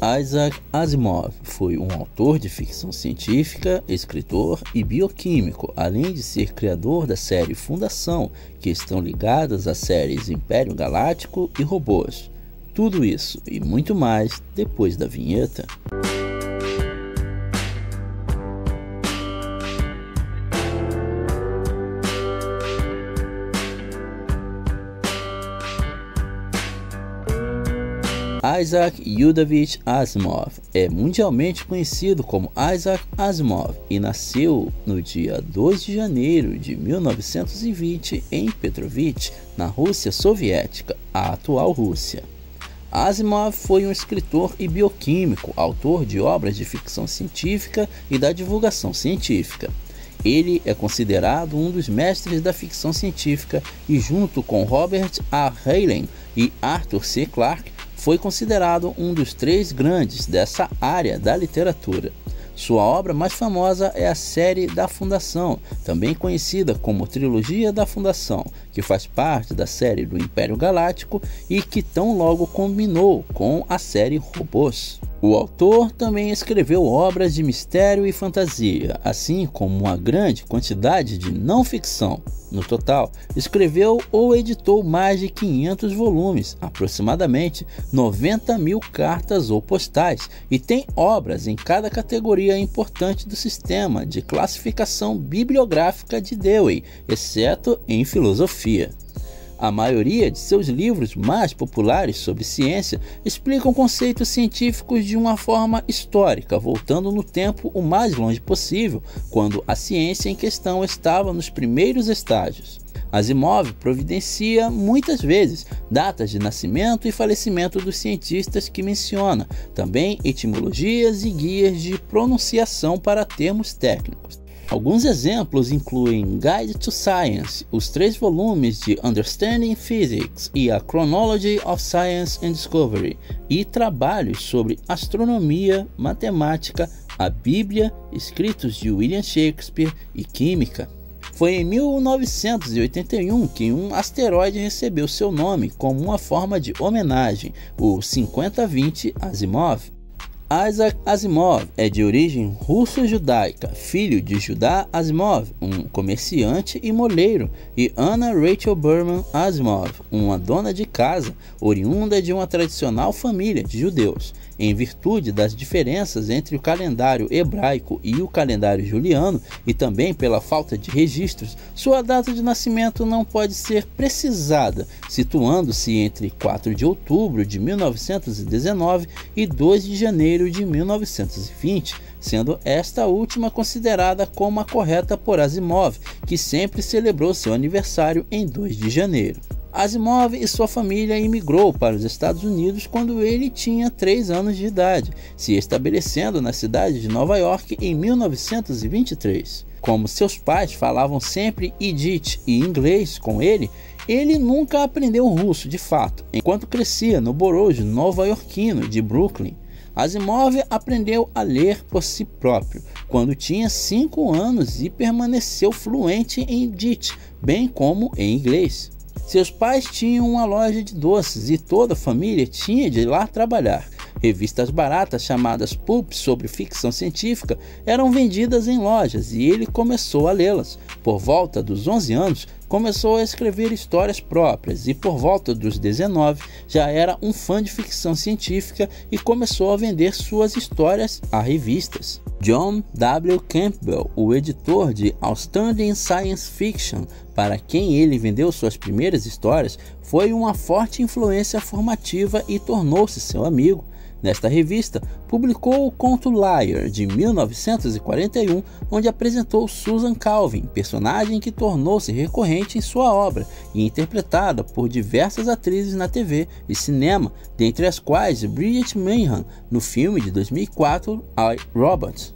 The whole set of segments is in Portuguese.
Isaac Asimov foi um autor de ficção científica, escritor e bioquímico, além de ser criador da série Fundação, que estão ligadas às séries Império Galáctico e Robôs. Tudo isso e muito mais depois da vinheta. Isaac Yudaovich Asimov é mundialmente conhecido como Isaac Asimov e nasceu no dia 2 de janeiro de 1920 em Petrovich, na Rússia Soviética, a atual Rússia. Asimov foi um escritor e bioquímico, autor de obras de ficção científica e da divulgação científica. Ele é considerado um dos mestres da ficção científica e, junto com Robert A. Heinlein e Arthur C. Clarke, foi considerado um dos 3 grandes dessa área da literatura. Sua obra mais famosa é a série da Fundação, também conhecida como Trilogia da Fundação, que faz parte da série do Império Galáctico e que tão logo combinou com a série Robôs. O autor também escreveu obras de mistério e fantasia, assim como uma grande quantidade de não ficção. No total, escreveu ou editou mais de 500 volumes, aproximadamente 90 mil cartas ou postais, e tem obras em cada categoria importante do sistema de classificação bibliográfica de Dewey, exceto em filosofia. A maioria de seus livros mais populares sobre ciência explicam conceitos científicos de uma forma histórica, voltando no tempo o mais longe possível, quando a ciência em questão estava nos primeiros estágios. Asimov providencia muitas vezes datas de nascimento e falecimento dos cientistas que menciona, também etimologias e guias de pronunciação para termos técnicos. Alguns exemplos incluem Guide to Science, os 3 volumes de Understanding Physics e a Chronology of Science and Discovery, e trabalhos sobre astronomia, matemática, a Bíblia, escritos de William Shakespeare e química. Foi em 1981 que um asteroide recebeu seu nome como uma forma de homenagem, o 5020 Asimov. Isaac Asimov é de origem russo-judaica, filho de Judá Asimov, um comerciante e moleiro, e Anna Rachel Berman Asimov, uma dona de casa, oriunda de uma tradicional família de judeus. Em virtude das diferenças entre o calendário hebraico e o calendário juliano, e também pela falta de registros, sua data de nascimento não pode ser precisada, situando-se entre 4 de outubro de 1919 e 2 de janeiro de 1920, sendo esta última considerada como a correta por Asimov, que sempre celebrou seu aniversário em 2 de janeiro. Asimov e sua família imigrou para os Estados Unidos quando ele tinha 3 anos de idade, se estabelecendo na cidade de Nova York em 1923. Como seus pais falavam sempre Yiddish e inglês com ele nunca aprendeu russo de fato, enquanto crescia no borough nova-iorquino de Brooklyn. Asimov aprendeu a ler por si próprio quando tinha 5 anos e permaneceu fluente em Yiddish, bem como em inglês. Seus pais tinham uma loja de doces e toda a família tinha de ir lá trabalhar. Revistas baratas chamadas pulp sobre ficção científica eram vendidas em lojas e ele começou a lê-las. Por volta dos 11 anos, começou a escrever histórias próprias e por volta dos 19 já era um fã de ficção científica e começou a vender suas histórias a revistas. John W. Campbell, o editor de Outstanding Science Fiction, para quem ele vendeu suas primeiras histórias, foi uma forte influência formativa e tornou-se seu amigo. Nesta revista, publicou o conto Liar, de 1941, onde apresentou Susan Calvin, personagem que tornou-se recorrente em sua obra e interpretada por diversas atrizes na TV e cinema, dentre as quais Bridget Mayhan, no filme de 2004, I, Robot.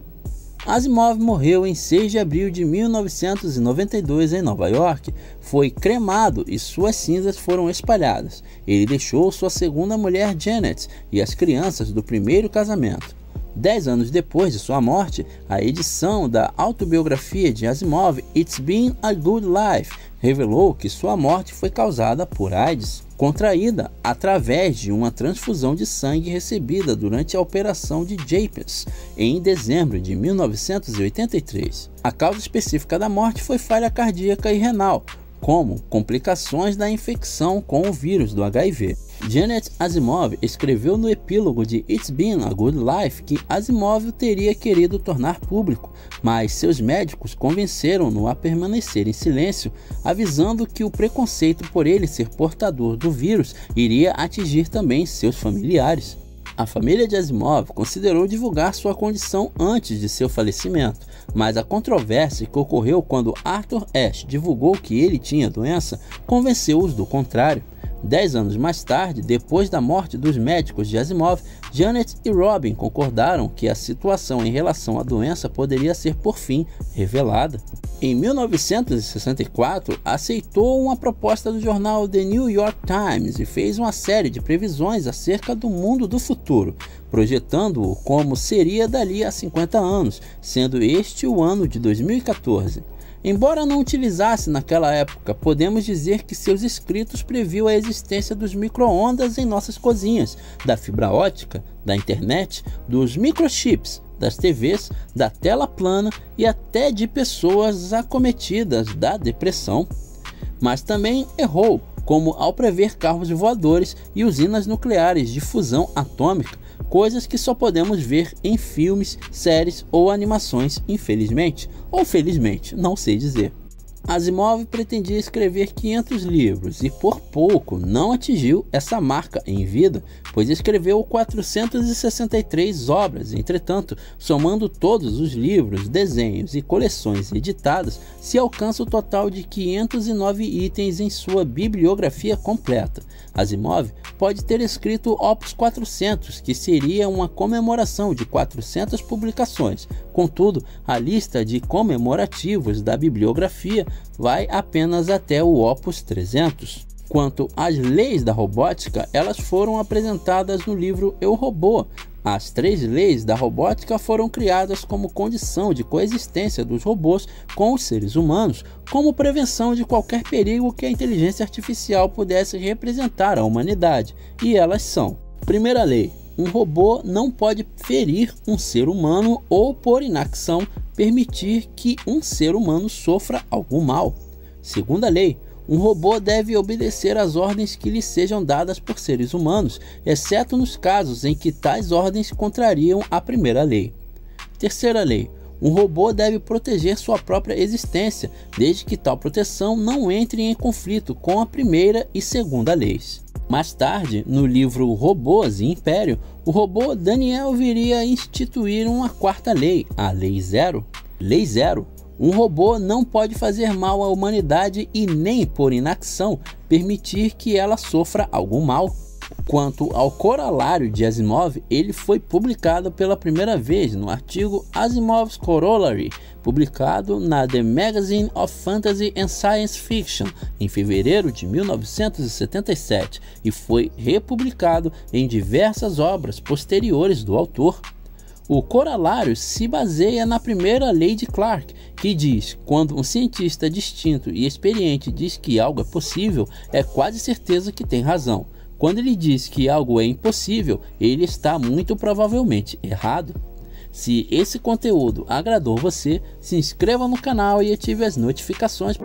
Asimov morreu em 6 de abril de 1992 em Nova York, foi cremado e suas cinzas foram espalhadas. Ele deixou sua segunda mulher Janet e as crianças do primeiro casamento. 10 anos depois de sua morte, a edição da autobiografia de Asimov, It's Been a Good Life, revelou que sua morte foi causada por AIDS. contraída através de uma transfusão de sangue recebida durante a operação de Japes em dezembro de 1983. A causa específica da morte foi falha cardíaca e renal, como complicações da infecção com o vírus do HIV. Janet Asimov escreveu no epílogo de It's Been a Good Life que Asimov teria querido tornar público, mas seus médicos convenceram-no a permanecer em silêncio, avisando que o preconceito por ele ser portador do vírus iria atingir também seus familiares. A família de Asimov considerou divulgar sua condição antes de seu falecimento, mas a controvérsia que ocorreu quando Arthur Ashe divulgou que ele tinha a doença convenceu-os do contrário. 10 anos mais tarde, depois da morte dos médicos de Asimov, Janet e Robin concordaram que a situação em relação à doença poderia ser por fim revelada. Em 1964, aceitou uma proposta do jornal The New York Times e fez uma série de previsões acerca do mundo do futuro, projetando-o como seria dali a 50 anos, sendo este o ano de 2014. Embora não utilizasse naquela época, podemos dizer que seus escritos previu a existência dos micro-ondas em nossas cozinhas, da fibra ótica, da internet, dos microchips, das TVs, da tela plana e até de pessoas acometidas da depressão. Mas também errou, como ao prever carros voadores e usinas nucleares de fusão atômica, coisas que só podemos ver em filmes, séries ou animações, infelizmente, ou felizmente, não sei dizer. Asimov pretendia escrever 500 livros e por pouco não atingiu essa marca em vida, pois escreveu 463 obras. Entretanto, somando todos os livros, desenhos e coleções editadas, se alcança o total de 509 itens em sua bibliografia completa. Asimov pode ter escrito Opus 400, que seria uma comemoração de 400 publicações. Contudo, a lista de comemorativos da bibliografia vai apenas até o Opus 300. Quanto às leis da robótica, elas foram apresentadas no livro Eu, Robô. As 3 leis da robótica foram criadas como condição de coexistência dos robôs com os seres humanos, como prevenção de qualquer perigo que a inteligência artificial pudesse representar à humanidade, e elas são: primeira lei, um robô não pode ferir um ser humano ou, por inacção, permitir que um ser humano sofra algum mal. Segunda lei, um robô deve obedecer às ordens que lhe sejam dadas por seres humanos, exceto nos casos em que tais ordens contrariam a primeira lei. Terceira lei, um robô deve proteger sua própria existência, desde que tal proteção não entre em conflito com a primeira e segunda leis. Mais tarde, no livro Robôs e Império, o robô Daniel viria a instituir uma 4ª lei, a Lei Zero. Lei Zero. Um robô não pode fazer mal à humanidade e nem, por inacção, permitir que ela sofra algum mal. Quanto ao corolário de Asimov, ele foi publicado pela primeira vez no artigo Asimov's Corollary, publicado na The Magazine of Fantasy and Science Fiction em fevereiro de 1977 e foi republicado em diversas obras posteriores do autor. O corolário se baseia na primeira lei de Clarke, que diz: quando um cientista distinto e experiente diz que algo é possível, é quase certeza que tem razão. Quando ele diz que algo é impossível, ele está muito provavelmente errado. Se esse conteúdo agradou você, se inscreva no canal e ative as notificações.